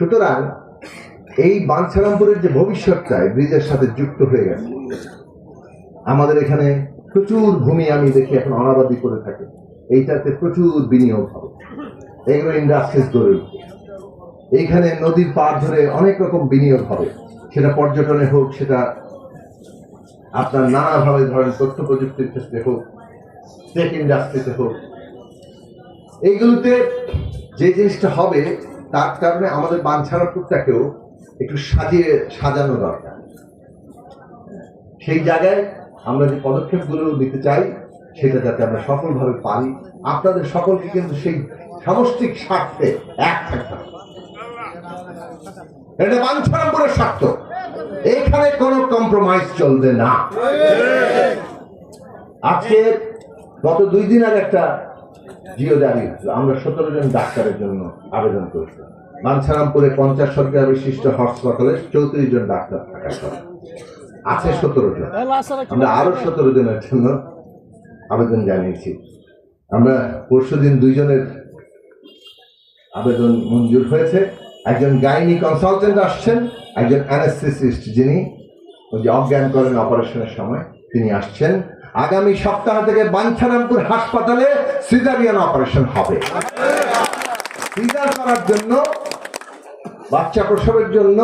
সুতরাং এই বাঞ্ছারামপুরের যে ভবিষ্যৎটা ব্রিজের সাথে যুক্ত হয়ে গেছে। আমাদের এখানে প্রচুর ভূমি আমি দেখি এখন অনাবাদি করে থাকে, এইটাতে প্রচুর বিনিয়োগ হবে, এগুলো ইন্ডাস্ট্রিজ গড়ে উঠবে। এইখানে নদীর পাড় ধরে অনেক রকম বিনিয়োগ হবে, সেটা পর্যটনে হোক, সেটা আপনার নানাভাবে ধরেন তথ্য প্রযুক্তির ক্ষেত্রে হোক, টেক ইন্ডাস্ট্রিতে হোক। এইগুলোতে যে জিনিসটা হবে তার কারণে আমাদের বাঞ্ছারামপুরটাকেও একটু সাজানো দরকার। সেই জায়গায় আমরা যে পদক্ষেপগুলো নিতে চাই সেটা যাতে আমরা সফলভাবে পারি। আপনাদের সকলকে কিন্তু সেই সামষ্টিক স্বার্থে এক থাকতে হবে। এটা বাঞ্ছারামপুরের স্বার্থ, এখানে কোনো কম্প্রোমাইজ চলবে না। আজকে গত 2 দিন আগে একটা জিও জারি হয়েছিল, আমরা 17 জন ডাক্তারের জন্য আবেদন করেছিলাম। বাঞ্ছারামপুরে 50 শয্যা বিশিষ্ট হাসপাতালে 34 জন ডাক্তার থাকার কথা আছে, 17 জন। আমরা আরো 17 জনের জন্য আবেদন জানিয়েছি। আমরা পরশুদিন 2 জনের আবেদন মঞ্জুর হয়েছে। একজন গাইনি কনসালটেন্ট আসছেন, একজন অ্যানেস্থেসিস্ট যিনি ওই যে অজ্ঞান করেন অপারেশনের সময়, তিনি আসছেন। আগামী সপ্তাহ থেকে বাঞ্ছারামপুর হাসপাতালে সিজারিয়ান অপারেশন হবে। সিজার করার জন্য, বাচ্চা প্রসবের জন্য,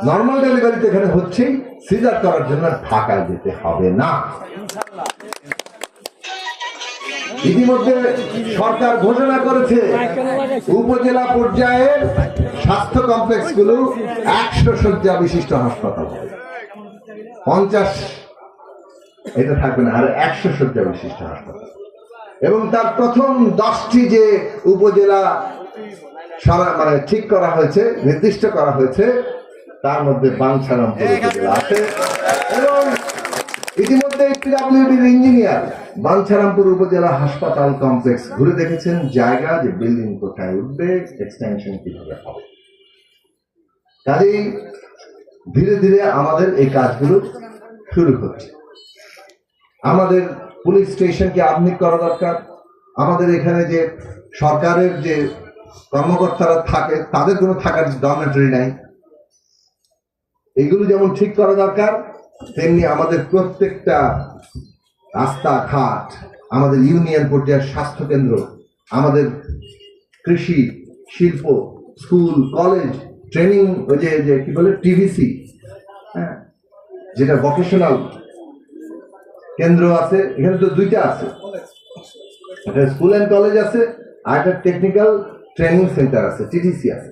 নর্মাল ডেলিভারিতে এখানে হচ্ছে, সিজার করার জন্য ঢাকায় যেতে হবে না। ইতিমধ্যে সরকার ঘোষণা করেছে উপজেলা পর্যায়ের স্বাস্থ্য কমপ্লেক্স গুলো 100 শয্যা বিশিষ্ট হাসপাতাল হবে। 50 এটা থাকবে না, আর 100 শয্যা বিশিষ্ট হাসপাতাল। এবং তার প্রথম 10টি যে উপজেলা মানে ঠিক করা হয়েছে, নির্দিষ্ট করা হয়েছে, তার মধ্যে বাঞ্ছারামপুর উপজেলা আছে। এবং ইতিমধ্যে পিডব্লিউডির ইঞ্জিনিয়ার বাঞ্ছারামপুর উপজেলা হাসপাতাল কমপ্লেক্স ঘুরে দেখেছেন, জায়গা যে বিল্ডিং কোথায় উঠবে, এক্সটেনশন কিভাবে হবে। কাজেই ধীরে ধীরে আমাদের এই কাজগুলো শুরু হচ্ছে। আমাদের পুলিশ স্টেশনকে আধুনিক করা দরকার। আমাদের এখানে যে সরকারের যে কর্মকর্তারা থাকে তাদের কোনো থাকার ডরমেটরি নাই, এগুলো যেমন ঠিক করা দরকার, তেমনি আমাদের প্রত্যেকটা রাস্তাঘাট, আমাদের ইউনিয়ন পর্যায়ের স্বাস্থ্য কেন্দ্র, আমাদের কৃষি, শিল্প, স্কুল, কলেজ, ট্রেনিং, ওই যে কি বলে টিভিসি, হ্যাঁ, যেটা ভোকেশনাল কেন্দ্র আছে, এখানে তো 2টা আছে, একটা স্কুল অ্যান্ড কলেজ আছে, আর একটা টেকনিক্যাল ট্রেনিং সেন্টার আছে, টিটিসি আছে।